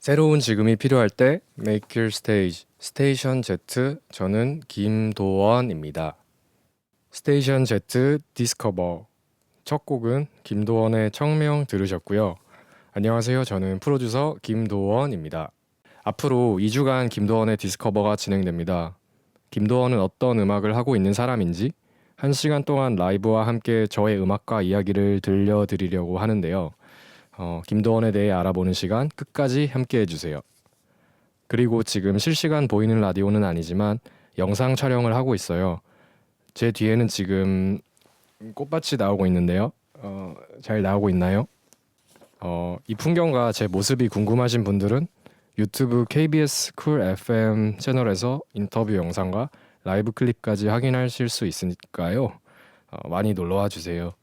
새로운 지금이 필요할 때 Make Your Stage 스테이션 Z. 저는 김도원입니다. 스테이션 Z 디스커버 첫 곡은 김도원의 청명 들으셨고요. 안녕하세요. 저는 프로듀서 김도원입니다. 앞으로 2주간 김도원의 디스커버가 진행됩니다. 김도원은 어떤 음악을 하고 있는 사람인지 1시간 동안 라이브와 함께 저의 음악과 이야기를 들려드리려고 하는데요. 김도원에 대해 알아보는 시간 끝까지 함께 해주세요. 그리고 지금 실시간 보이는 라디오는 아니지만 영상 촬영을 하고 있어요. 제 뒤에는 지금 꽃밭이 나오고 있는데요. 잘 나오고 있나요? 이 풍경과 제 모습이 궁금하신 분들은 유튜브 KBS 쿨 FM 채널에서 인터뷰 영상과 라이브 클립까지 확인하실 수 있으니까요. 많이 놀러와 주세요.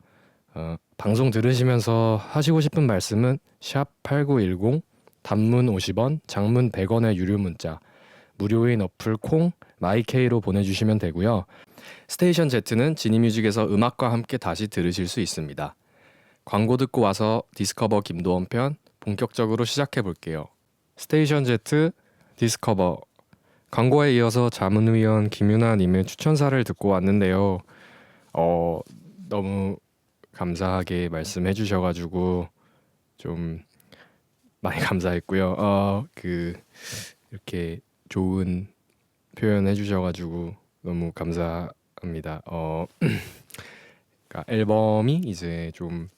방송 들으시면서 하시고 싶은 말씀은 샵8910 단문 50원, 장문 100원의 유료 문자, 무료인 어플 콩, 마이케이로 보내주시면 되고요. 스테이션 Z는 지니뮤직에서 음악과 함께 다시 들으실 수 있습니다. 광고 듣고 와서 디스커버 김도원 편 본격적으로 시작해 볼게요. 스테이션 Z 디스커버 광고에 이어서 자문위원 김윤아님의 추천사를 듣고 왔는데요. 너무 감사하게 말씀해 주셔가지고 좀 많이 감사했고요. 이렇게 좋은 표현 해주셔가지고 너무 감사합니다. 그러니까 앨범이 이제 좀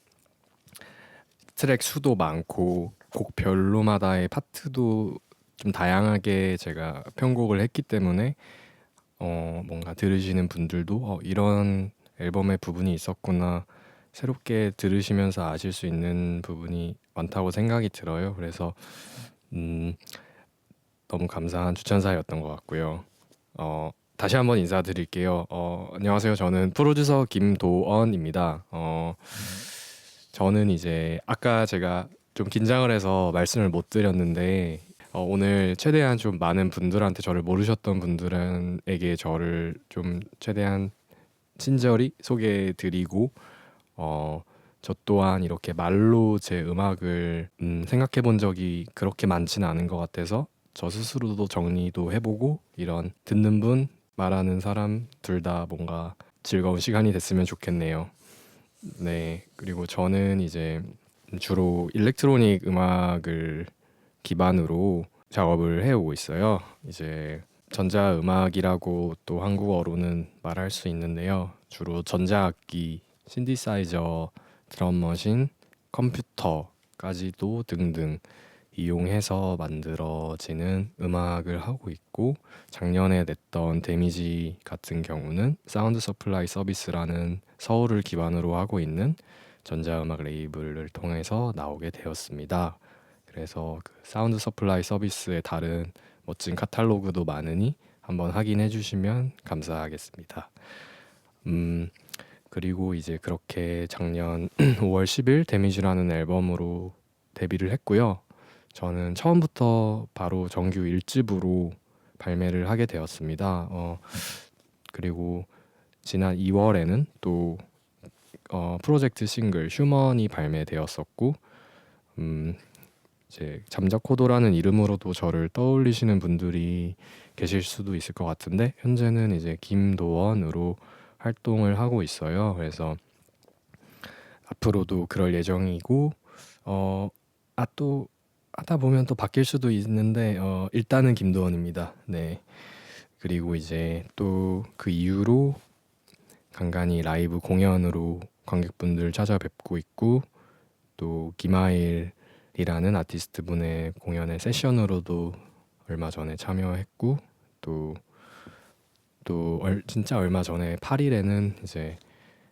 트랙 수도 많고 곡별로마다의 파트도 좀 다양하게 제가 편곡을 했기 때문에 뭔가 들으시는 분들도 이런 앨범의 부분이 있었구나 새롭게 들으시면서 아실 수 있는 부분이 많다고 생각이 들어요. 그래서 너무 감사한 추천사였던 것 같고요. 다시 한번 인사드릴게요. 안녕하세요. 저는 프로듀서 김도원입니다. 저는 이제 아까 제가 좀 긴장을 해서 말씀을 못 드렸는데 오늘 최대한 좀 많은 분들한테 저를 모르셨던 분들에게 저를 좀 최대한 친절히 소개해드리고 저 또한 이렇게 말로 제 음악을 생각해 본 적이 그렇게 많지는 않은 것 같아서 저 스스로도 정리도 해보고 이런 듣는 분, 말하는 사람 둘 다 뭔가 즐거운 시간이 됐으면 좋겠네요. 네, 그리고 저는 이제 주로 일렉트로닉 음악을 기반으로 작업을 해오고 있어요. 이제 전자음악이라고 또 한국어로는 말할 수 있는데요. 주로 전자악기, 신디사이저, 드럼머신, 컴퓨터까지도 등등 이용해서 만들어지는 음악을 하고 있고 작년에 냈던 데미지 같은 경우는 사운드 서플라이 서비스라는 서울을 기반으로 하고 있는 전자음악 레이블을 통해서 나오게 되었습니다. 그래서 그 사운드 서플라이 서비스의 다른 멋진 카탈로그도 많으니 한번 확인해 주시면 감사하겠습니다. 그리고 이제 그렇게 작년 5월 10일 데미지라는 앨범으로 데뷔를 했고요. 저는 처음부터 바로 정규 1집으로 발매를 하게 되었습니다. 그리고 지난 2월에는 또 프로젝트 싱글 휴먼이 발매되었었고 이제 잠자코도라는 이름으로도 저를 떠올리시는 분들이 계실 수도 있을 것 같은데 현재는 이제 김도원으로 활동을 하고 있어요. 그래서 앞으로도 그럴 예정이고 또 하다 보면 또 바뀔 수도 있는데 일단은 김도원입니다. 네. 그리고 이제 또 그 이후로 간간히 라이브 공연으로 관객분들 찾아뵙고 있고 또 김하일이라는 아티스트 분의 공연의 세션으로도 얼마 전에 참여했고 진짜 얼마 전에 8일에는 이제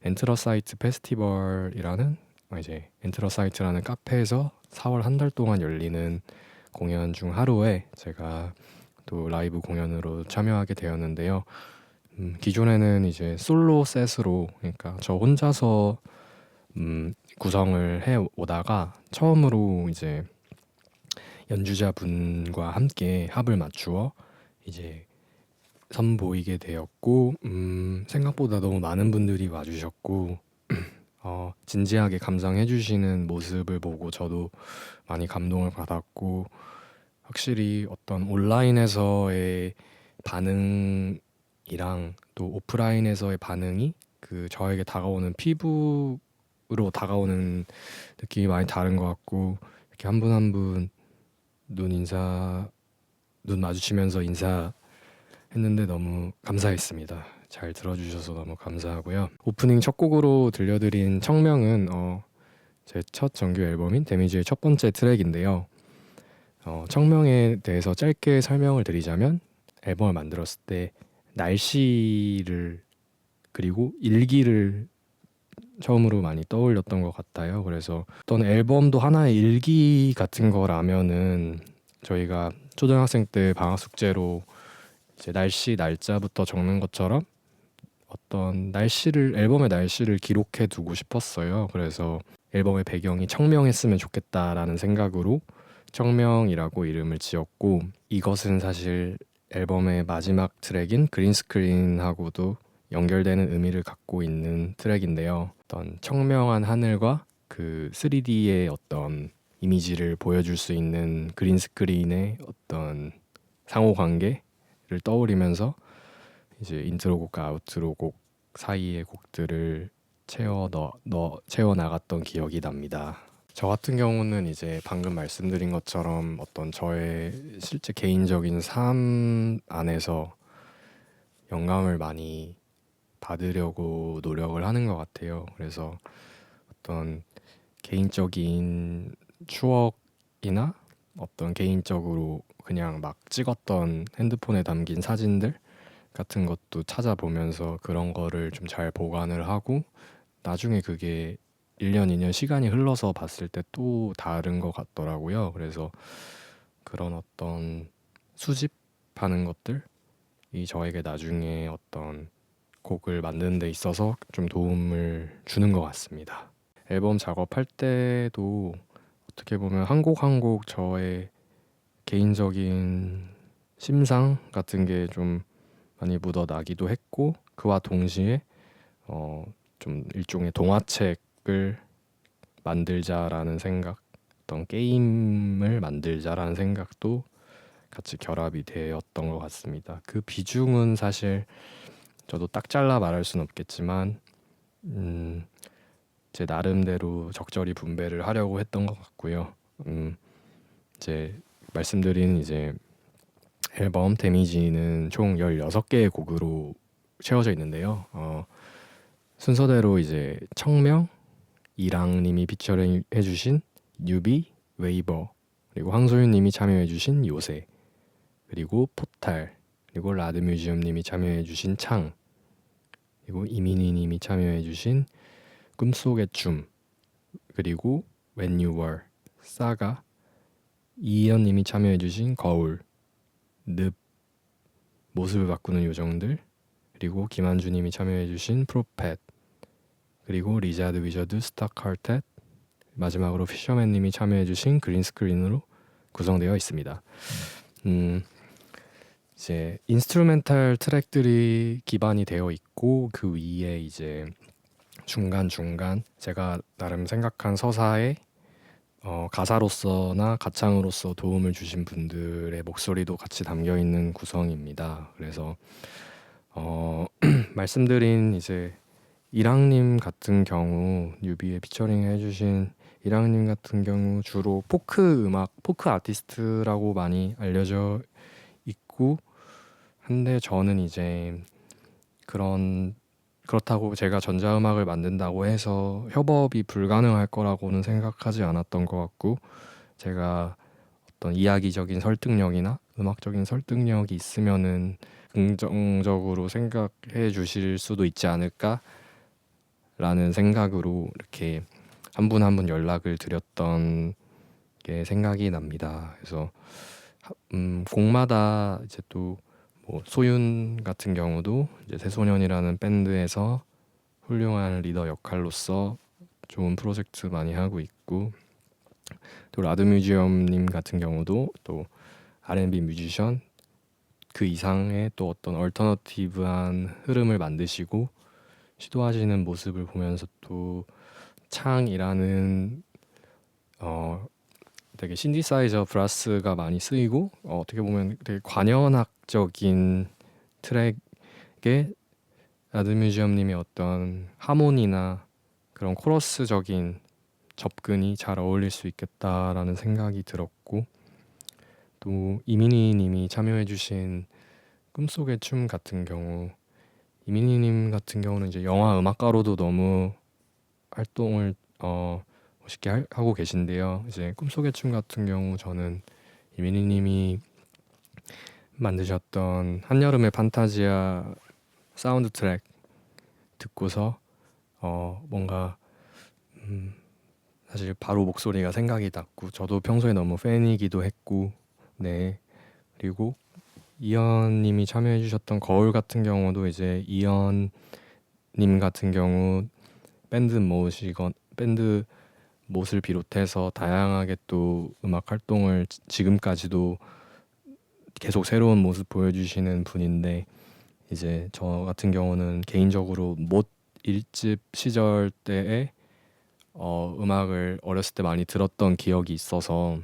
엔트러사이트 페스티벌이라는 이제 엔트러사이트라는 카페에서 4월 한 달 동안 열리는 공연 중 하루에 제가 또 라이브 공연으로 참여하게 되었는데요. 기존에는 이제 솔로 셋으로 그러니까 저 혼자서 구성을 해 오다가 처음으로 이제 연주자분과 함께 합을 맞추어 이제 선보이게 되었고 생각보다 너무 많은 분들이 와주셨고 진지하게 감상해 주시는 모습을 보고 저도 많이 감동을 받았고 확실히 어떤 온라인에서의 반응이랑 또 오프라인에서의 반응이 그 저에게 다가오는 피부로 다가오는 느낌이 많이 다른 것 같고, 이렇게 한 분 한 분 눈 마주치면서 인사했는데 너무 감사했습니다. 잘 들어주셔서 너무 감사하고요. 오프닝 첫 곡으로 들려드린 청명은 제 첫 정규 앨범인 데미지의 첫 번째 트랙인데요. 청명에 대해서 짧게 설명을 드리자면, 앨범을 만들었을 때 날씨를 그리고 일기를 처음으로 많이 떠올렸던 것 같아요. 그래서 어떤 앨범도 하나의 일기 같은 거라면은, 저희가 초등학생 때 방학 숙제로 이제 날씨 날짜부터 적는 것처럼 어떤 앨범의 날씨를 기록해 두고 싶었어요. 그래서 앨범의 배경이 청명했으면 좋겠다라는 생각으로 청명이라고 이름을 지었고, 이것은 사실 앨범의 마지막 트랙인 그린스크린하고도 연결되는 의미를 갖고 있는 트랙인데요. 어떤 청명한 하늘과 그 3D의 어떤 이미지를 보여줄 수 있는 그린스크린의 어떤 상호관계를 떠올리면서 이제 인트로곡과 아우트로곡 사이의 곡들을 채워 나갔던 기억이 납니다. 저 같은 경우는 이제 방금 말씀드린 것처럼 어떤 저의 실제 개인적인 삶 안에서 영감을 많이 받으려고 노력을 하는 것 같아요. 그래서 어떤 개인적인 추억이나 어떤 개인적으로 그냥 막 찍었던 핸드폰에 담긴 사진들 같은 것도 찾아보면서 그런 거를 좀 잘 보관을 하고, 나중에 그게 1년, 2년 시간이 흘러서 봤을 때 또 다른 것 같더라고요. 그래서 그런 어떤 수집하는 것들이 저에게 나중에 어떤 곡을 만드는 데 있어서 좀 도움을 주는 것 같습니다. 앨범 작업할 때도 어떻게 보면 한 곡 한 곡 저의 개인적인 심상 같은 게 좀 많이 묻어나기도 했고, 그와 동시에 좀 일종의 동화책을 만들자라는 생각, 어떤 게임을 만들자라는 생각도 같이 결합이 되었던 것 같습니다. 그 비중은 사실 저도 딱 잘라 말할 수는 없겠지만 제 나름대로 적절히 분배를 하려고 했던 것 같고요. 이제 말씀드린 이제 앨범 데미지는 총 16개의 곡으로 채워져 있는데요. 순서대로 이제 청명, 이랑님이 피처링 해주신 뉴비, 웨이버, 그리고 황소윤님이 참여해주신 요새, 그리고 포탈, 그리고 라드뮤지엄님이 참여해주신 창, 그리고 이민희님이 참여해주신 꿈속의 춤, 그리고 When You Were, 사가, 이희연님이 참여해주신 거울, 늪, 모습을 바꾸는 요정들, 그리고 김한주님이 참여해주신 프로펫, 그리고 리자드 위저드 스타카르텟, 마지막으로 피셔맨님이 참여해주신 그린스크린으로 구성되어 있습니다. 이제 인스트루멘탈 트랙들이 기반이 되어 있고, 그 위에 이제 중간 제가 나름 생각한 서사에 가사로서나 가창으로서 도움을 주신 분들의 목소리도 같이 담겨 있는 구성입니다. 그래서 말씀드린 이제 이랑님 같은 경우, 뉴비에 피처링 해주신 이랑님 같은 경우 주로 포크 아티스트라고 많이 알려져 있고 한데, 저는 이제 그렇다고 제가 전자음악을 만든다고 해서 협업이 불가능할 거라고는 생각하지 않았던 것 같고, 제가 어떤 이야기적인 설득력이나 음악적인 설득력이 있으면은 긍정적으로 생각해 주실 수도 있지 않을까 라는 생각으로 이렇게 한 분 한 분 연락을 드렸던 게 생각이 납니다. 그래서 곡마다 이제 또 뭐 소윤 같은 경우도 이제 새소년이라는 밴드에서 훌륭한 리더 역할로서 좋은 프로젝트 많이 하고 있고, 또 라드뮤지엄님 같은 경우도 또 R&B 뮤지션 그 이상의 또 어떤 얼터너티브한 흐름을 만드시고 시도하시는 모습을 보면서 또 창이라는 되게 신디사이저 브라스가 많이 쓰이고 어떻게 보면 되게 관현악적인 트랙에 라드뮤지엄님의 어떤 하모니나 그런 코러스적인 접근이 잘 어울릴 수 있겠다라는 생각이 들었고, 또 이민희님이 참여해주신 꿈속의 춤 같은 경우, 이민희님 같은 경우는 이제 영화 음악가로도 너무 활동을 멋있게 하고 계신데요. 이제 꿈속의 춤 같은 경우 저는 이민희님이 만드셨던 한여름의 판타지아 사운드 트랙 듣고서 뭔가 사실 바로 목소리가 생각이 났고, 저도 평소에 너무 팬이기도 했고, 네. 그리고 이현님이 참여해주셨던 거울 같은 경우도 이제 이현님 같은 경우 밴드 못을 비롯해서 다양하게 또 음악 활동을 지금까지도 계속 새로운 모습 보여주시는 분인데, 이제 저 같은 경우는 개인적으로 못 1집 시절 때에 음악을 어렸을 때 많이 들었던 기억이 있어서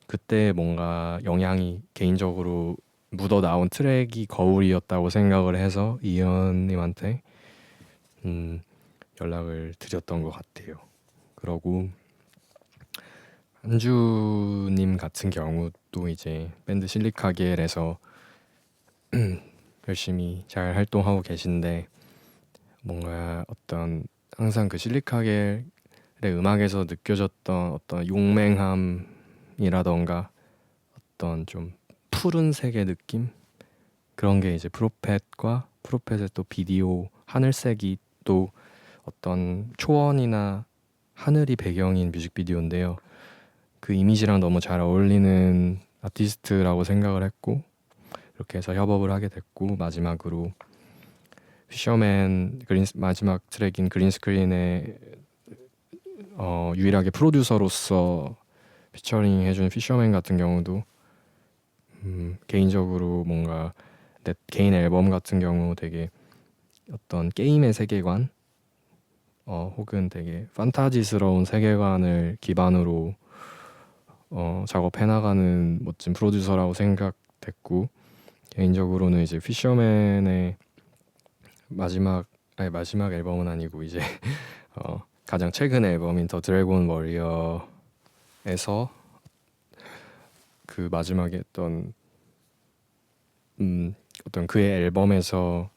그때 뭔가 영향이 개인적으로 묻어 나온 트랙이 거울이었다고 생각을 해서 이현님한테 연락을 드렸던 것 같아요. 그러고 한주님 같은 경우도 이제 밴드 실리카겔에서 열심히 잘 활동하고 계신데, 뭔가 어떤 항상 그 실리카겔의 음악에서 느껴졌던 어떤 용맹함이라던가 어떤 좀 푸른색의 느낌, 그런 게 이제 프로펫의 또 비디오 하늘색이 또 어떤 초원이나 하늘이 배경인 뮤직비디오인데요. 그 이미지랑 너무 잘 어울리는 아티스트라고 생각을 했고, 이렇게 해서 협업을 하게 됐고, 마지막으로 피셔맨 마지막 트랙인 그린스크린에 유일하게 프로듀서로서 피처링 해준 피셔맨 같은 경우도 개인적으로 뭔가 내 개인 앨범 같은 경우 되게 어떤 게임의 세계관 혹은 되게 판타지스러운 세계관을 기반으로 작업해나가는 멋진 프로듀서라고 생각됐고, 개인적으로는 이제 피셔맨의 마지막 앨범은 아니고 이제 가장 최근 앨범인 더 드래곤 워리어에서 그 마지막에 어떤 그의 앨범에서의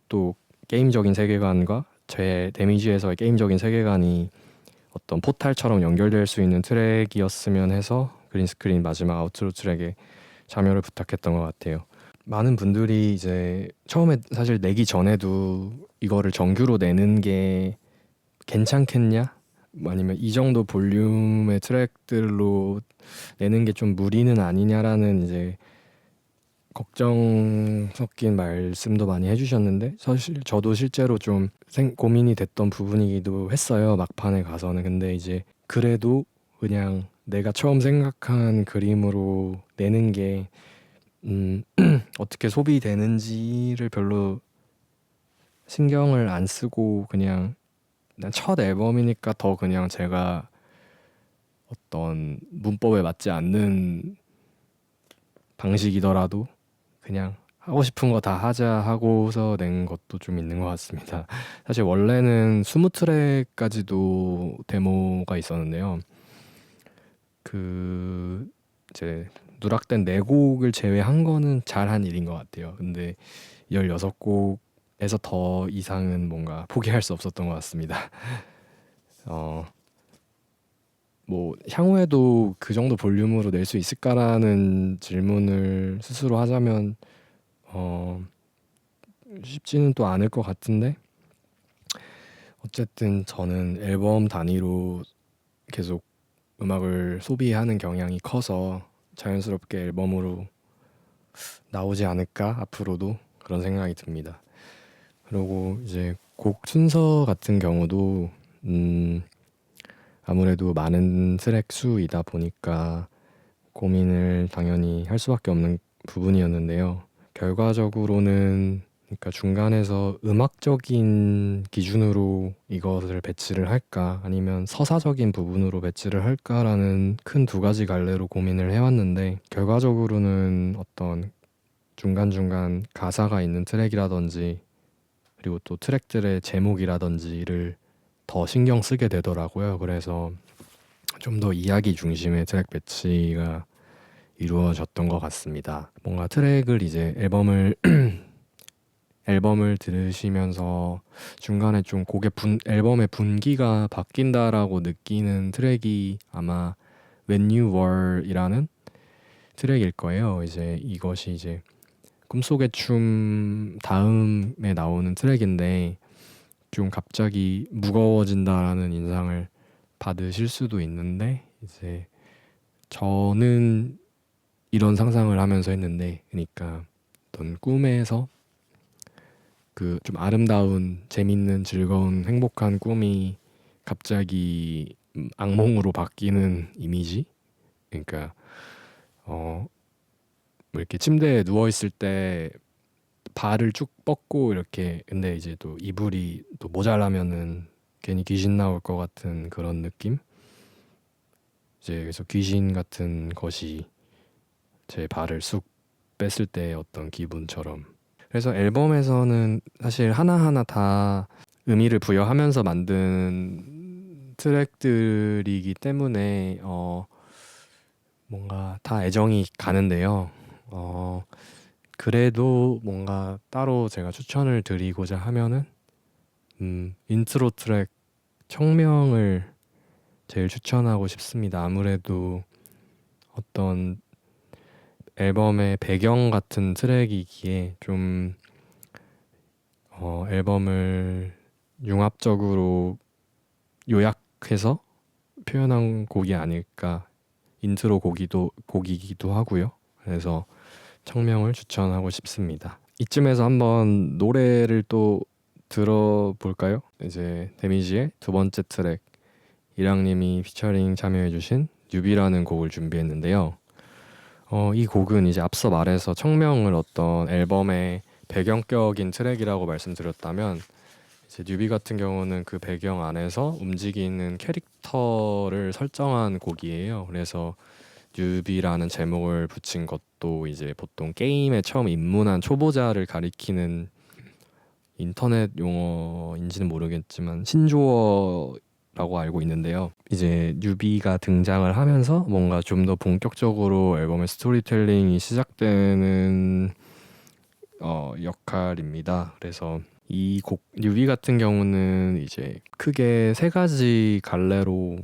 또 게임적인 세계관과 제 데미지에서의 게임적인 세계관이 어떤 포탈처럼 연결될 수 있는 트랙이었으면 해서 그린스크린 마지막 아우트로 트랙에 참여를 부탁했던 것 같아요. 많은 분들이 이제 처음에 사실 내기 전에도 이거를 정규로 내는 게 괜찮겠냐? 아니면 이 정도 볼륨의 트랙들로 내는 게 좀 무리는 아니냐라는 이제 걱정 섞인 말씀도 많이 해주셨는데, 사실 저도 실제로 좀 고민이 됐던 부분이기도 했어요, 막판에 가서는. 근데 이제 그래도 그냥 내가 처음 생각한 그림으로 내는 게 어떻게 소비되는지를 별로 신경을 안 쓰고, 그냥 첫 앨범이니까 더 그냥 제가 어떤 문법에 맞지 않는 방식이더라도 그냥 하고 싶은 거 다 하자 하고서 낸 것도 좀 있는 것 같습니다. 사실 원래는 20트랙까지도 데모가 있었는데요. 그 이제 누락된 4곡을 제외한 거는 잘한 일인 것 같아요. 근데 16곡에서 더 이상은 뭔가 포기할 수 없었던 것 같습니다. 뭐 향후에도 그 정도 볼륨으로 낼 수 있을까라는 질문을 스스로 하자면 쉽지는 또 않을 것 같은데, 어쨌든 저는 앨범 단위로 계속 음악을 소비하는 경향이 커서 자연스럽게 앨범으로 나오지 않을까 앞으로도, 그런 생각이 듭니다. 그리고 이제 곡 순서 같은 경우도 아무래도 많은 트랙 수이다 보니까 고민을 당연히 할 수밖에 없는 부분이었는데요. 결과적으로는 그러니까 중간에서 음악적인 기준으로 이것을 배치를 할까 아니면 서사적인 부분으로 배치를 할까라는 큰 두 가지 갈래로 고민을 해왔는데 결과적으로는 어떤 중간중간 가사가 있는 트랙이라든지 그리고 또 트랙들의 제목이라든지를 더 신경 쓰게 되더라고요. 그래서 좀 더 이야기 중심의 트랙 배치가 이루어졌던 것 같습니다. 뭔가 트랙을 이제 앨범을 들으시면서 중간에 좀 앨범의 분기가 바뀐다라고 느끼는 트랙이 아마 When You Were이라는 트랙일 거예요. 이제 이것이 이제 꿈속의 춤 다음에 나오는 트랙인데 좀 갑자기 무거워진다라는 인상을 받으실 수도 있는데 이제 저는 이런 상상을 하면서 했는데 그러니까 어떤 꿈에서 그 좀 아름다운 재밌는 즐거운 행복한 꿈이 갑자기 악몽으로 바뀌는 이미지 그러니까 뭐 이렇게 침대에 누워 있을 때 발을 쭉 뻗고 이렇게 근데 이제 또 이불이 또 모자라면은 괜히 귀신 나올 것 같은 그런 느낌 이제 그래서 귀신 같은 것이 제 발을 쑥 뺐을 때 어떤 기분처럼 그래서 앨범에서는 사실 하나하나 다 의미를 부여하면서 만든 트랙들이기 때문에 뭔가 다 애정이 가는데요. 그래도 뭔가 따로 제가 추천을 드리고자 하면은 인트로 트랙 청명을 제일 추천하고 싶습니다. 아무래도 어떤 앨범의 배경 같은 트랙이기에 좀 앨범을 융합적으로 요약해서 표현한 곡이 아닐까 인트로 곡이기도 하고요. 그래서 청명을 추천하고 싶습니다. 이쯤에서 한번 노래를 또 들어볼까요? 이제 데미지의 두 번째 트랙 이랑님이 피처링 참여해주신 뉴비라는 곡을 준비했는데요. 이 곡은 이제 앞서 말해서 청명을 어떤 앨범의 배경격인 트랙이라고 말씀드렸다면 이제 뉴비 같은 경우는 그 배경 안에서 움직이는 캐릭터를 설정한 곡이에요. 그래서 뉴비라는 제목을 붙인 것도 이제 보통 게임에 처음 입문한 초보자를 가리키는 인터넷 용어인지는 모르겠지만 신조어라고 알고 있는데요. 이제 뉴비가 등장을 하면서 뭔가 좀 더 본격적으로 앨범의 스토리텔링이 시작되는 역할입니다. 그래서 이 곡 뉴비 같은 경우는 이제 크게 세 가지 갈래로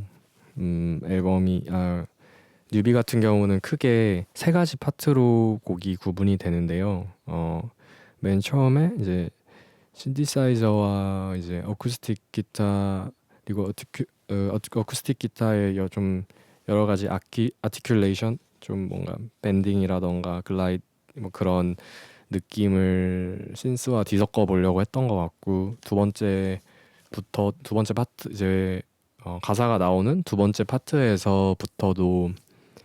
뉴비 같은 경우는 크게 세 가지 파트로 곡이 구분이 되는데요. 맨 처음에 이제 신디사이저와 이제 어쿠스틱 기타 그리고 어쿠스틱 기타의 좀 여러 가지 아티큘레이션 좀 뭔가 밴딩이라던가 글라이드 뭐 그런 느낌을 신스와 뒤섞어 보려고 했던 것 같고 두 번째 파트 이제 가사가 나오는 두 번째 파트에서부터도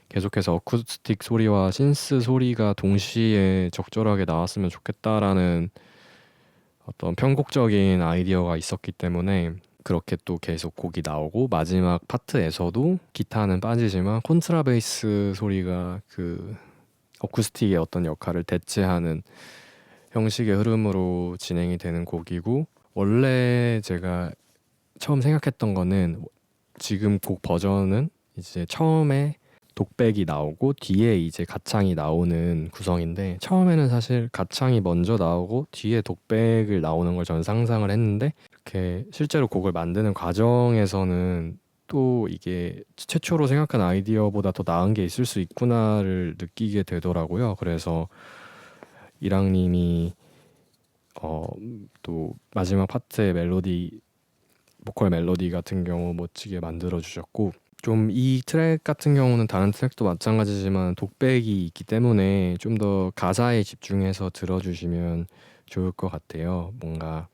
계속해서 어쿠스틱 소리와 신스 소리가 동시에 적절하게 나왔으면 좋겠다라는 어떤 편곡적인 아이디어가 있었기 때문에 그렇게 또 계속 곡이 나오고 마지막 파트에서도 기타는 빠지지만 콘트라베이스 소리가 그 어쿠스틱의 어떤 역할을 대체하는 형식의 흐름으로 진행이 되는 곡이고 원래 제가 처음 생각했던 거는 지금 곡 버전은 이제 처음에 독백이 나오고 뒤에 이제 가창이 나오는 구성인데 처음에는 사실 가창이 먼저 나오고 뒤에 독백을 나오는 걸 저는 상상을 했는데 이렇게 실제로 곡을 만드는 과정에서는 또 이게 최초로 생각한 아이디어보다 더 나은 게 있을 수 있구나를 느끼게 되더라고요. 그래서 이랑님이 또 마지막 파트의 보컬 멜로디 같은 경우 멋지게 만들어 주셨고 좀 이 트랙 같은 경우는 다른 트랙도 마찬가지지만 독백이 있기 때문에 좀 더 가사에 집중해서 들어주시면 좋을 것 같아요. 뭔가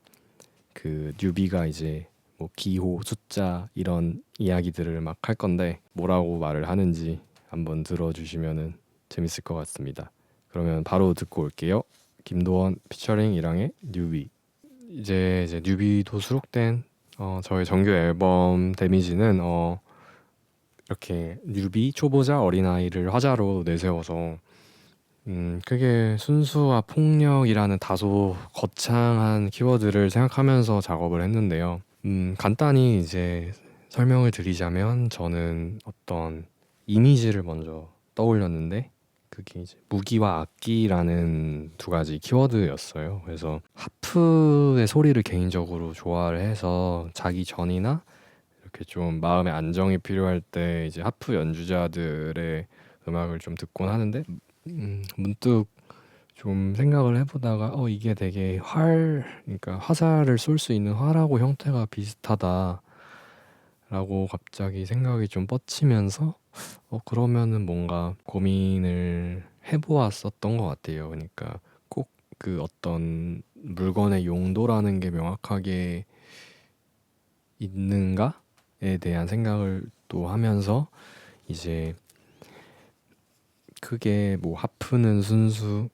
그 뉴비가 이제 뭐 기호, 숫자 이런 이야기들을 막 할 건데 뭐라고 말을 하는지 한번 들어주시면 재밌을 것 같습니다. 그러면 바로 듣고 올게요. 김도원 피처링 이랑의 뉴비. 이제 뉴비도 수록된 저의 정규 앨범 데미지는 이렇게 뉴비 초보자 어린아이를 화자로 내세워서 크게 순수와 폭력이라는 다소 거창한 키워드를 생각하면서 작업을 했는데요. 간단히 이제 설명을 드리자면 저는 어떤 이미지를 먼저 떠올렸는데 그게 이제 무기와 악기라는 두 가지 키워드였어요. 그래서 하프의 소리를 개인적으로 좋아를 해서 자기 전이나 이렇게 좀 마음의 안정이 필요할 때 이제 하프 연주자들의 음악을 좀 듣곤 하는데 문득 좀 생각을 해보다가 이게 되게 그러니까 화살을 쏠 수 있는 활하고 형태가 비슷하다라고 갑자기 생각이 좀 뻗치면서 그러면은 뭔가 고민을 해보았었던 것 같아요. 그러니까 꼭 그 어떤 물건의 용도라는 게 명확하게 있는가에 대한 생각을 또 하면서 이제 크게 뭐 하프는 순수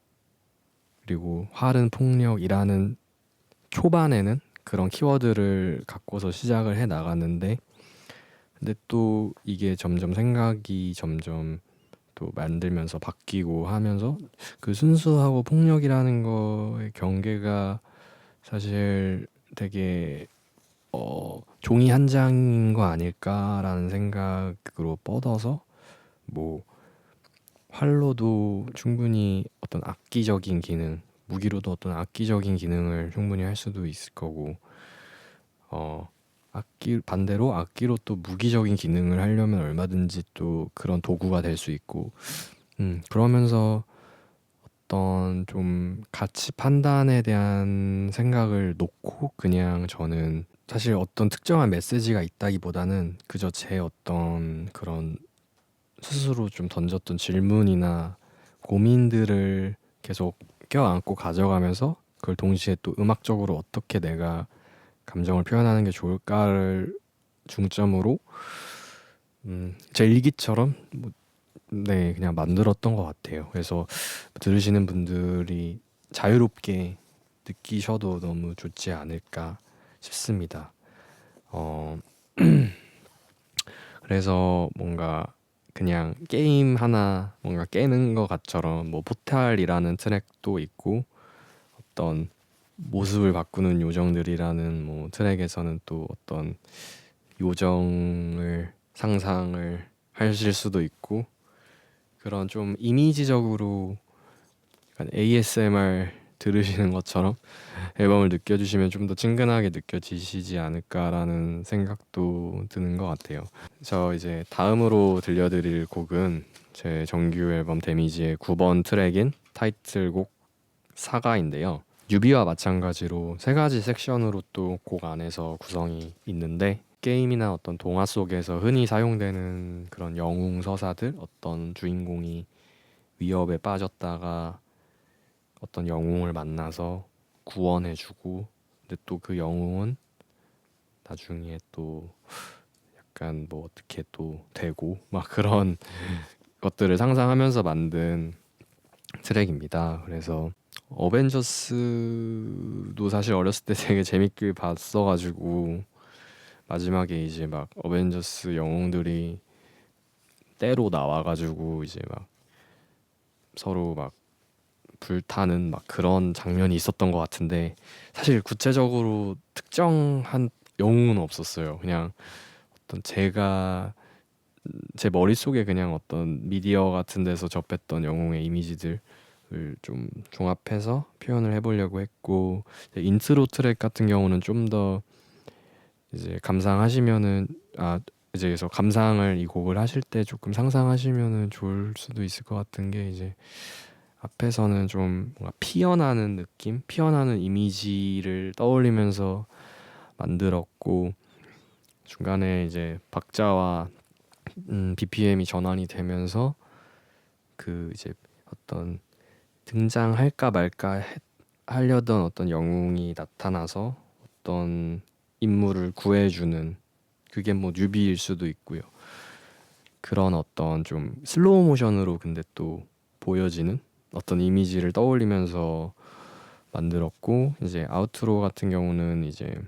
그리고 활은 폭력이라는 초반에는 그런 키워드를 갖고서 시작을 해 나갔는데 근데 또 이게 생각이 점점 또 만들면서 바뀌고 하면서 그 순수하고 폭력이라는 거의 경계가 사실 되게 종이 한 장인 거 아닐까라는 생각으로 뻗어서 뭐 활로도 충분히 어떤 악기적인 기능, 무기로도 어떤 악기적인 기능을 충분히 할 수도 있을 거고, 반대로 악기로 또 무기적인 기능을 하려면 얼마든지 또 그런 도구가 될 수 있고, 그러면서 어떤 좀 가치 판단에 대한 생각을 놓고 그냥 저는 사실 어떤 특정한 메시지가 있다기보다는 그저 제 어떤 그런 스스로 좀 던졌던 질문이나 고민들을 계속 껴안고 가져가면서 그걸 동시에 또 음악적으로 어떻게 내가 감정을 표현하는 게 좋을까를 중점으로 제 일기처럼 네, 그냥 만들었던 것 같아요. 그래서 들으시는 분들이 자유롭게 느끼셔도 너무 좋지 않을까 싶습니다. 어, 그래서 뭔가 그냥 게임 하나 뭔가 깨는 것 같처럼 뭐 포탈이라는 트랙도 있고 어떤 모습을 바꾸는 요정들이라는 뭐 트랙에서는 또 어떤 요정을 상상을 하실 수도 있고 그런 좀 이미지적으로 약간 ASMR 들으시는 것처럼 앨범을 느껴주시면 좀 더 친근하게 느껴지시지 않을까라는 생각도 드는 것 같아요. 저 이제 다음으로 들려드릴 곡은 제 정규 앨범 데미지의 9번 트랙인 타이틀곡 사가인데요. 뮤비와 마찬가지로 세 가지 섹션으로 또 곡 안에서 구성이 있는데 게임이나 어떤 동화 속에서 흔히 사용되는 그런 영웅 서사들 어떤 주인공이 위협에 빠졌다가 어떤 영웅을 만나서 구원해주고 근데 또 그 영웅은 나중에 또 약간 뭐 어떻게 또 되고 막 그런 것들을 상상하면서 만든 트랙입니다. 그래서 어벤져스도 사실 어렸을 때 되게 재밌게 봤어가지고 마지막에 이제 막 어벤져스 영웅들이 때로 나와가지고 이제 막 서로 막 불타는 막 그런 장면이 있었던 것 같은데 사실 구체적으로 특정한 영웅은 없었어요. 그냥 어떤 제 머릿속에 그냥 어떤 미디어 같은 데서 접했던 영웅의 이미지들을 좀 종합해서 표현을 해보려고 했고 인트로 트랙 같은 경우는 좀 더 이제 감상하시면은 이제 그래서 감상을 이 곡을 하실 때 조금 상상하시면은 좋을 수도 있을 것 같은 게 이제 앞에서는 좀 뭔가 피어나는 느낌, 피어나는 이미지를 떠올리면서 만들었고 중간에 이제 박자와 BPM이 전환이 되면서 그 이제 어떤 등장할까 말까 하려던 어떤 영웅이 나타나서 어떤 임무를 구해주는 그게 뭐 뉴비일 수도 있고요. 그런 어떤 좀 슬로우 모션으로 근데 또 보여지는 어떤 이미지를 떠올리면서 만들었고, 이제 아우트로 같은 경우는 이제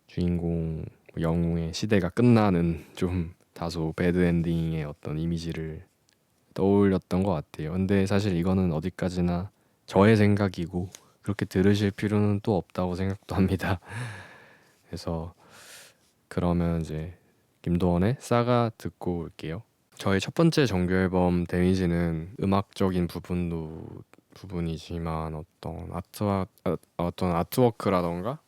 주인공 영웅의 시대가 끝나는 좀 다소 배드 엔딩의 어떤 이미지를 떠올렸던 것 같아요. 근데 사실 이거는 어디까지나 저의 생각이고 그렇게 들으실 필요는 또 없다고 생각도 합니다. 그래서 그러면 이제 김도원의 싸가 듣고 올게요. 저의 첫 번째 정규 앨범 데미지는 음악적인 부분이지만 어떤 아트워크라던가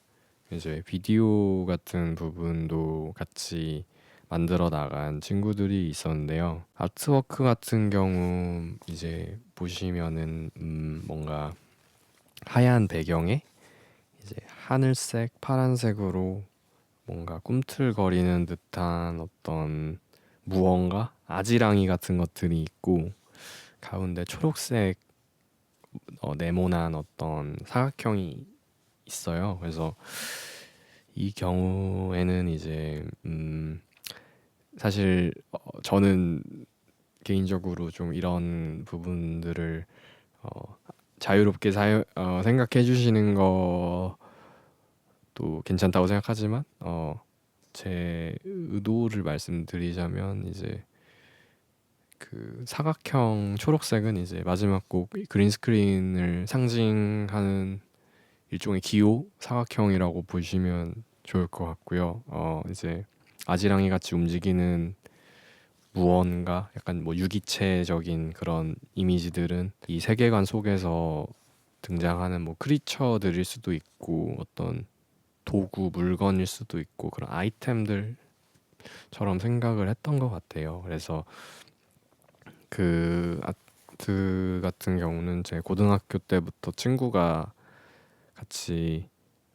이제 비디오 같은 부분도 같이 만들어 나간 친구들이 있었는데요. 아트워크 같은 경우 이제 보시면은 뭔가 하얀 배경에 이제 하늘색, 파란색으로 뭔가 꿈틀거리는 듯한 어떤 무언가 아지랑이 같은 것들이 있고 가운데 초록색 네모난 어떤 사각형이 있어요. 그래서 이 경우에는 이제 사실 저는 개인적으로 좀 이런 부분들을 어, 자유롭게 생각해 주시는 것도 괜찮다고 생각하지만 제 의도를 말씀드리자면 이제 그 사각형 초록색은 이제 마지막 곡 그린 스크린을 상징하는 일종의 기호 사각형이라고 보시면 좋을 것 같고요. 이제 아지랑이 같이 움직이는 무언가 약간 뭐 유기체적인 그런 이미지들은 이 세계관 속에서 등장하는 뭐 크리처들일 수도 있고 어떤 도구 물건일 수도 있고 그런 아이템들처럼 생각을 했던 것 같아요. 그래서 그 아트 같은 경우는 제 고등학교 때부터 친구가 같이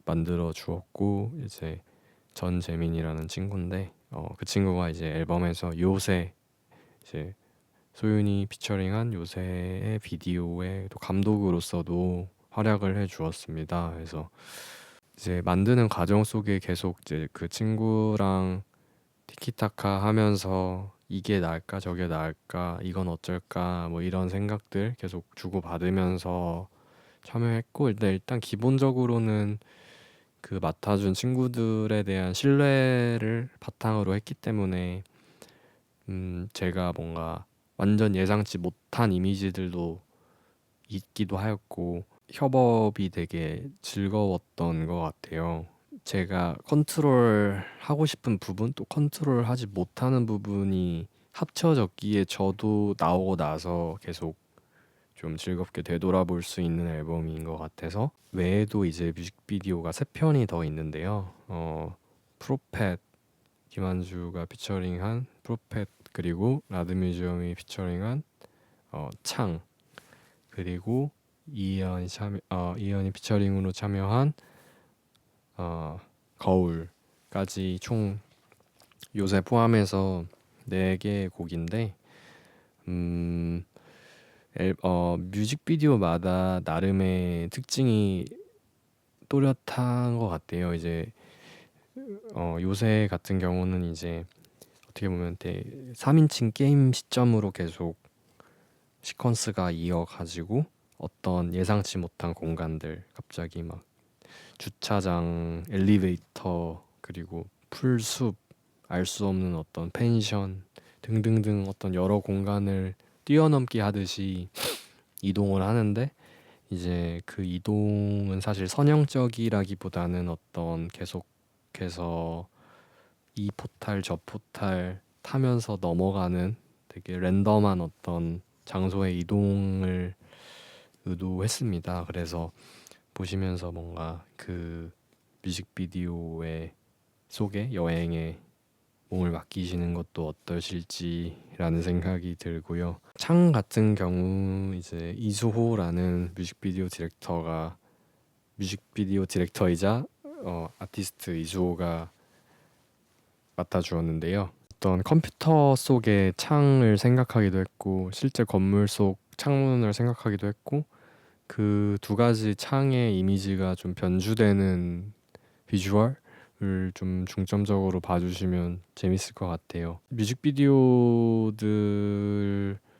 만들어 주었고 이제 전재민이라는 친구인데 그 친구가 이제 앨범에서 요새 이제 소윤이 피처링한 요새의 비디오의 또 감독으로서도 활약을 해 주었습니다. 그래서 이제 만드는 과정 속에 계속 이제 그 친구랑 티키타카 하면서 이게 나을까 저게 나을까 이건 어쩔까 뭐 이런 생각들 계속 주고받으면서 참여했고 일단 기본적으로는 그 맡아준 친구들에 대한 신뢰를 바탕으로 했기 때문에 제가 뭔가 완전 예상치 못한 이미지들도 있기도 하였고 협업이 되게 즐거웠던 것 같아요. 제가 컨트롤하고 싶은 부분 또 컨트롤하지 못하는 부분이 합쳐졌기에 저도 나오고 나서 계속 좀 즐겁게 되돌아볼 수 있는 앨범인 것 같아서 외에도 이제 뮤직비디오가 세 편이 더 있는데요. 프로펫 김한주가 피처링한 프로펫 그리고 라드뮤지엄이 피처링한 창 그리고 이희연이 피처링으로 참여한 거울까지 총 요새 포함해서 4개의 곡인데 뮤직비디오마다 나름의 특징이 또렷한 것 같아요. 이제 요새 같은 경우는 이제 어떻게 보면 3인칭 게임 시점으로 계속 시퀀스가 이어가지고 어떤 예상치 못한 공간들 갑자기 막 주차장, 엘리베이터 그리고 풀숲, 알 수 없는 어떤 펜션 등등등 어떤 여러 공간을 뛰어넘기 하듯이 이동을 하는데 이제 그 이동은 사실 선형적이라기보다는 어떤 계속해서 이 포탈 저 포탈 타면서 넘어가는 되게 랜덤한 어떤 장소의 이동을 의도했습니다. 그래서 보시면서 뭔가 그 뮤직비디오의 속에 여행에 몸을 맡기시는 것도 어떠실지라는 생각이 들고요. 창 같은 경우 이제 이수호라는 뮤직비디오 디렉터이자 아티스트 이수호가 맡아주었는데요. 어떤 컴퓨터 속의 창을 생각하기도 했고 실제 건물 속 창문을 생각하기도 했고 그 두 가지 창의 이미지가 좀 변주되는 비주얼을 좀 중점적으로 봐주시면 재밌을 것 같아요. 뮤직비디오들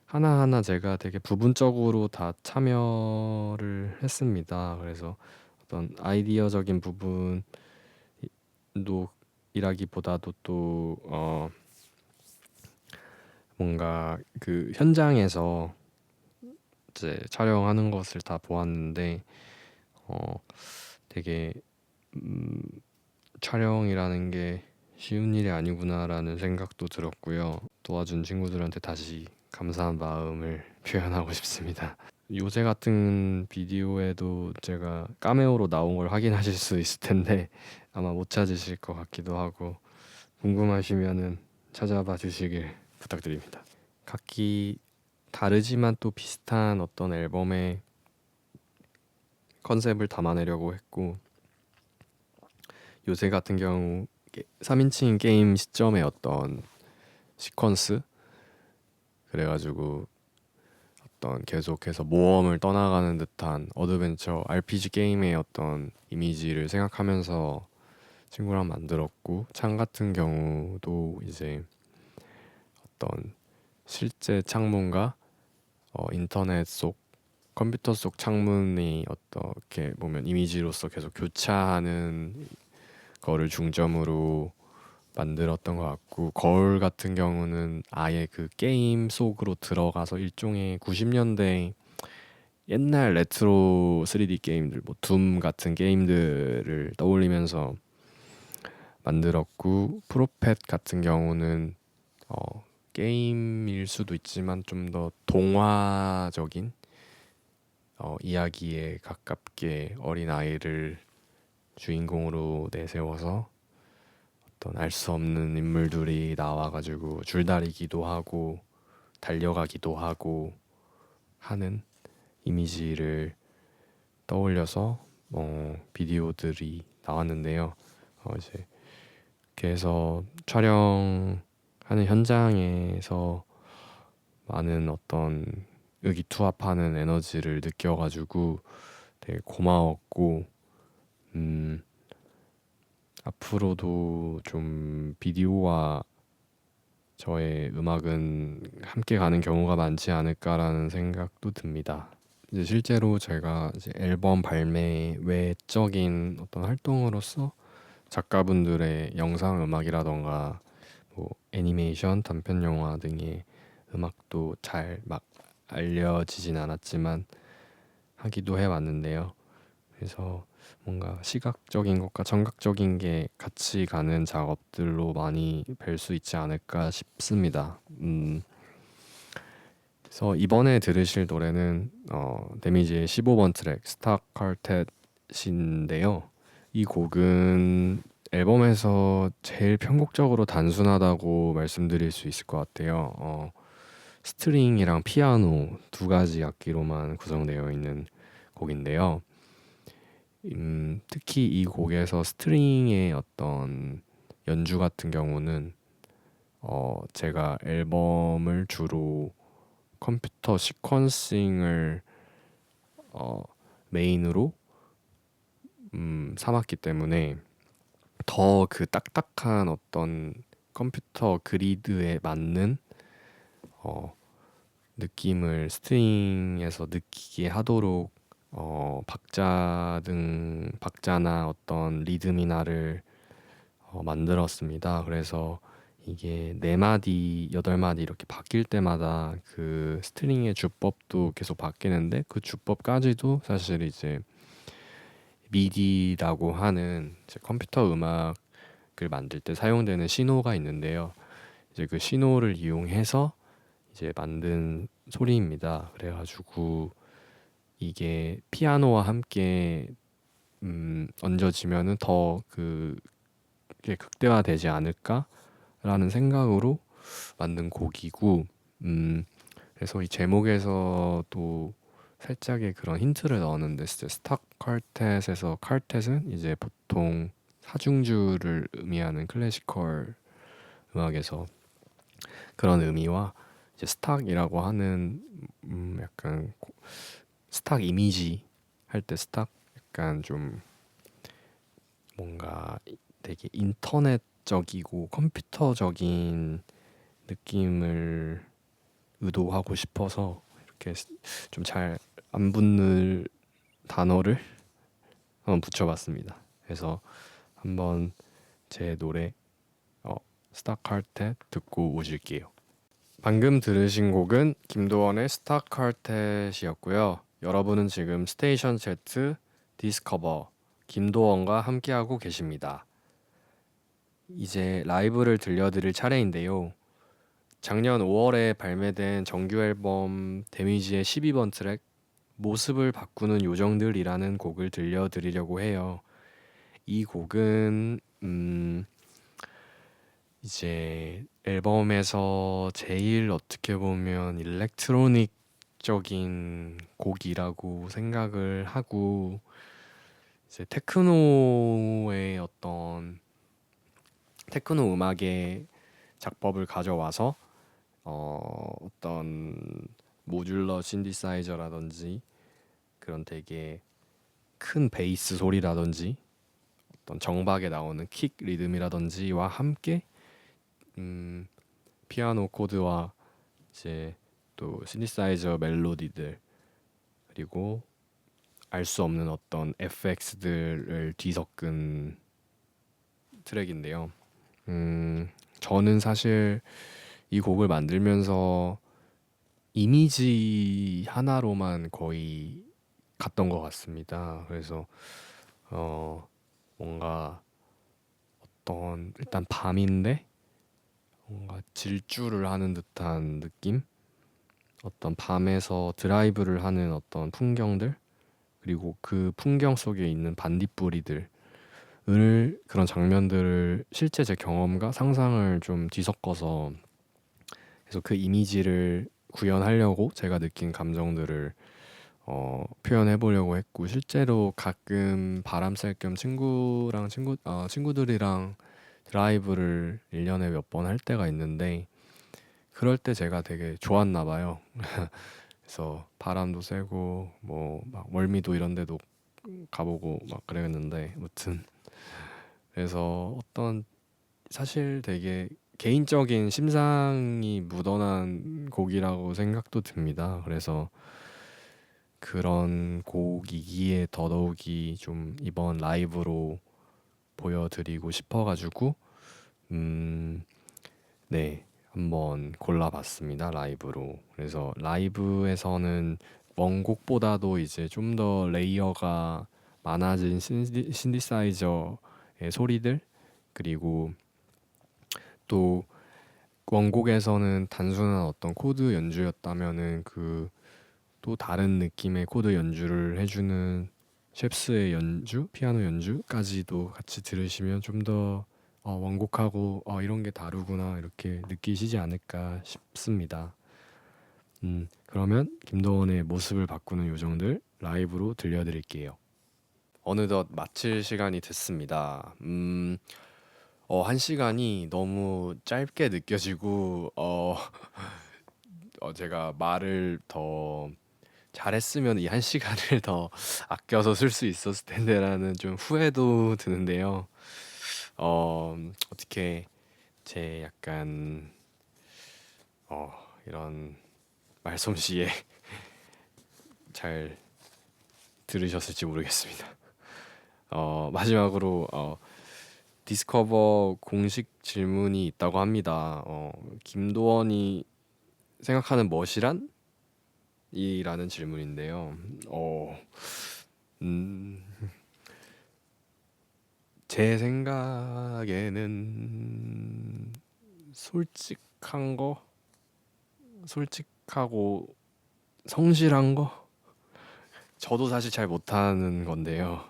하나하나 제가 되게 부분적으로 다 참여를 했습니다. 그래서 어떤 아이디어적인 부분도 일하기보다도 또 뭔가 그 현장에서 이제 촬영하는 것을 다 보았는데 어 되게 음 촬영이라는 게 쉬운 일이 아니구나라는 생각도 들었고요. 도와준 친구들한테 다시 감사한 마음을 표현하고 싶습니다. 요새 같은 비디오에도 제가 카메오로 나온 걸 확인하실 수 있을 텐데 아마 못 찾으실 것 같기도 하고, 궁금하시면은 찾아봐 주시길 부탁드립니다. 각기 다르지만 또 비슷한 어떤 앨범의 컨셉을 담아내려고 했고, 요새 같은 경우 3인칭 게임 시점의 어떤 시퀀스, 그래가지고 어떤 계속해서 모험을 떠나가는 듯한 어드벤처 RPG 게임의 어떤 이미지를 생각하면서 친구랑 만들었고, 창 같은 경우도 이제 어떤 실제 창문과 인터넷 속 컴퓨터 속 창문이 어떻게 보면 이미지로서 계속 교차하는 거를 중점으로 만들었던 것 같고, 거울 같은 경우는 아예 그 게임 속으로 들어가서 일종의 90년대 옛날 레트로 3D 게임들, 뭐 둠 같은 게임들을 떠올리면서 만들었고, 프로펫 같은 경우는 게임일 수도 있지만 좀 더 동화적인 이야기에 가깝게 어린 아이를 주인공으로 내세워서 어떤 알 수 없는 인물들이 나와가지고 줄다리기도 하고 달려가기도 하고 하는 이미지를 떠올려서 비디오들이 나왔는데요. 이제 이렇게 해서 촬영하는 현장에서 많은 어떤 의기투합하는 에너지를 느껴가지고 되게 고마웠고, 음, 앞으로도 좀 비디오와 저의 음악은 함께 가는 경우가 많지 않을까라는 생각도 듭니다. 이제 실제로 제가 이제 앨범 발매 외적인 어떤 활동으로서 작가분들의 영상 음악이라던가 뭐 애니메이션, 단편 영화 등의 음악도 잘 막 알려지진 않았지만 하기도 해왔는데요. 그래서 뭔가 시각적인 것과 청각적인 게 같이 가는 작업들로 많이 뵐 수 있지 않을까 싶습니다. 그래서 이번에 들으실 노래는 데미지의 15번 트랙 스탁 컬텟인데요. 이 곡은 앨범에서 제일 편곡적으로 단순하다고 말씀드릴 수 있을 것 같아요. 스트링이랑 피아노 두 가지 악기로만 구성되어 있는 곡인데요. 특히 이 곡에서 스트링의 어떤 연주 같은 경우는 제가 앨범을 주로 컴퓨터 시퀀싱을 메인으로 삼았기 때문에 더 그 딱딱한 어떤 컴퓨터 그리드에 맞는 어, 느낌을 스트링에서 느끼게 하도록 박자나 어떤 리듬이나를 만들었습니다. 그래서 이게 네 마디, 여덟 마디 이렇게 바뀔 때마다 그 스트링의 주법도 계속 바뀌는데, 그 주법까지도 사실 이제 미디라고 하는 이제 컴퓨터 음악을 만들 때 사용되는 신호가 있는데요. 이제 그 신호를 이용해서 이제 만든 소리입니다. 그래가지고 이게 피아노와 함께 얹어지면은 더 그게 극대화되지 않을까라는 생각으로 만든 곡이고, 그래서 이 제목에서 또 살짝의 그런 힌트를 넣었는데, 스탁 컬텟에서 컬텟은 이제 보통 사중주를 의미하는 클래시컬 음악에서 그런 의미와 이제 스탁이라고 하는 약간 스탁 이미지 할 때 스탁, 약간 좀 뭔가 되게 인터넷적이고 컴퓨터적인 느낌을 의도하고 싶어서 이렇게 좀 잘 안 붙는 단어를 한번 붙여봤습니다. 그래서 한번 제 노래 스타카르텟 듣고 오실게요. 방금 들으신 곡은 김도원의 스타카르텟이었고요. 여러분은 지금 스테이션 Z 디스커버 김도원과 함께하고 계십니다. 이제 라이브를 들려드릴 차례인데요. 작년 5월에 발매된 정규 앨범 데미지의 12번 트랙 모습을 바꾸는 요정들이라는 곡을 들려드리려고 해요. 이 곡은 이제 앨범에서 제일 어떻게 보면 일렉트로닉적인 곡이라고 생각을 하고 이제 테크노의 테크노 음악의 작법을 가져와서 어떤 모듈러 신디사이저라든지 그런 되게 큰 베이스 소리라든지 어떤 정박에 나오는 킥 리듬이라든지와 함께 피아노 코드와 이제 또 신디사이저 멜로디들 그리고 알 수 없는 어떤 FX들을 뒤섞은 트랙인데요. 저는 사실 이 곡을 만들면서 이미지 하나로만 거의 갔던 것 같습니다. 그래서 뭔가 어떤 일단 밤인데 뭔가 질주를 하는 듯한 느낌? 어떤 밤에서 드라이브를 하는 어떤 풍경들 그리고 그 풍경 속에 있는 반딧불이들 그런 장면들을 실제 제 경험과 상상을 좀 뒤섞어서 그래서 그 이미지를 구현하려고 제가 느낀 감정들을 표현해 보려고 했고 실제로 가끔 바람 쐴 겸 친구들이랑 드라이브를 1년에 몇 번 할 때가 있는데 그럴 때 제가 되게 좋았나 봐요. 그래서 바람도 쐬고 뭐 막 월미도 이런 데도 가보고 막 그랬는데 아무튼 그래서 어떤 사실 되게 개인적인 심상이 묻어난 곡이라고 생각도 듭니다. 그래서 그런 곡이기에 더더욱이 좀 이번 라이브로 보여드리고 싶어가지고 네 한번 골라봤습니다 라이브로. 그래서 라이브에서는 원곡보다도 이제 좀 더 레이어가 많아진 신디사이저의 소리들 그리고 또 원곡에서는 단순한 어떤 코드 연주였다면은 그 또 다른 느낌의 코드 연주를 해주는 셰프스의 연주, 피아노 연주까지도 같이 들으시면 좀 더 원곡하고 이런 게 다르구나 이렇게 느끼시지 않을까 싶습니다. 그러면 김도원의 모습을 바꾸는 요정들 라이브로 들려드릴게요. 어느덧 마칠 시간이 됐습니다. 1시간이 너무 짧게 느껴지고 제가 말을 더 잘했으면 이 1시간을 더 아껴서 쓸 수 있었을 텐데라는 좀 후회도 드는데요. 어떻게 제 약간 이런 말솜씨에 잘 들으셨을지 모르겠습니다. 마지막으로 디스커버 공식 질문이 있다고 합니다. 김도원이 생각하는 멋이란? 이라는 질문인데요. 음, 제 생각에는 솔직한 거, 솔직하고 성실한 거. 저도 사실 잘 못하는 건데요.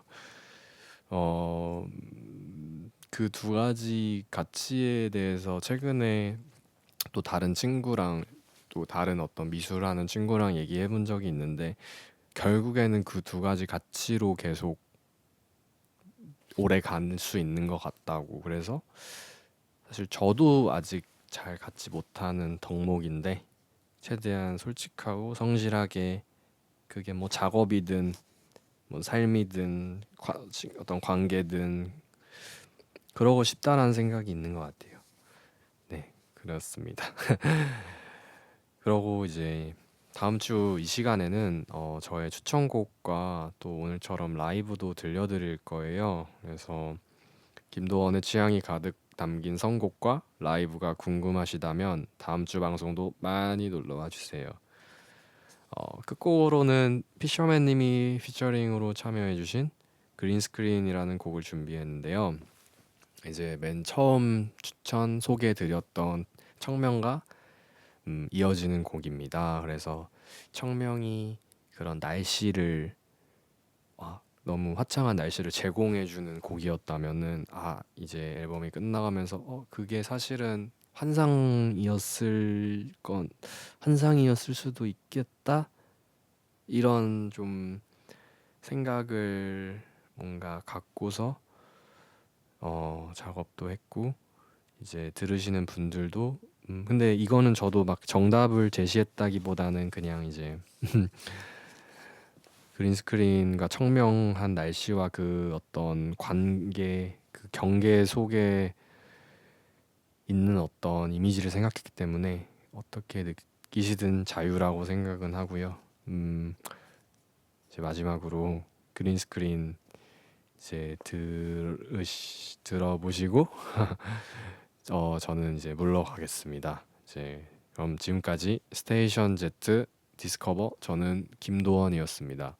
그 두 가지 가치에 대해서 최근에 또 다른 친구랑 또 다른 어떤 미술하는 친구랑 얘기해 본 적이 있는데 결국에는 그 두 가지 가치로 계속 오래 갈 수 있는 것 같다고. 그래서 사실 저도 아직 잘 갖지 못하는 덕목인데 최대한 솔직하고 성실하게 그게 뭐 작업이든 뭐 삶이든 어떤 관계든 그러고 싶다라는 생각이 있는 것 같아요. 네, 그렇습니다. 그러고 이제 다음 주 이 시간에는 저의 추천곡과 또 오늘처럼 라이브도 들려드릴 거예요. 그래서 김도원의 취향이 가득 담긴 선곡과 라이브가 궁금하시다면 다음 주 방송도 많이 놀러와 주세요. 끝곡으로는 피셔맨님이 피처링으로 참여해주신 그린스크린이라는 곡을 준비했는데요. 이제 맨 처음 추천 소개해드렸던 청명과 이어지는 곡입니다. 그래서 청명이 그런 날씨를 너무 화창한 날씨를 제공해주는 곡이었다면은 이제 앨범이 끝나가면서 그게 사실은 환상이었을 수도 있겠다 이런 좀 생각을 뭔가 갖고서 작업도 했고 이제 들으시는 분들도 근데 이거는 저도 막 정답을 제시했다기보다는 그냥 이제 그린스크린과 청명한 날씨와 그 어떤 관계, 그 경계 속에 있는 어떤 이미지를 생각했기 때문에 어떻게 느끼시든 자유라고 생각은 하고요. 이제 마지막으로 그린스크린 이제 들어보시고 저는 이제 물러가겠습니다. 이제 그럼 지금까지 스테이션 Z 디스커버 저는 김도원이었습니다.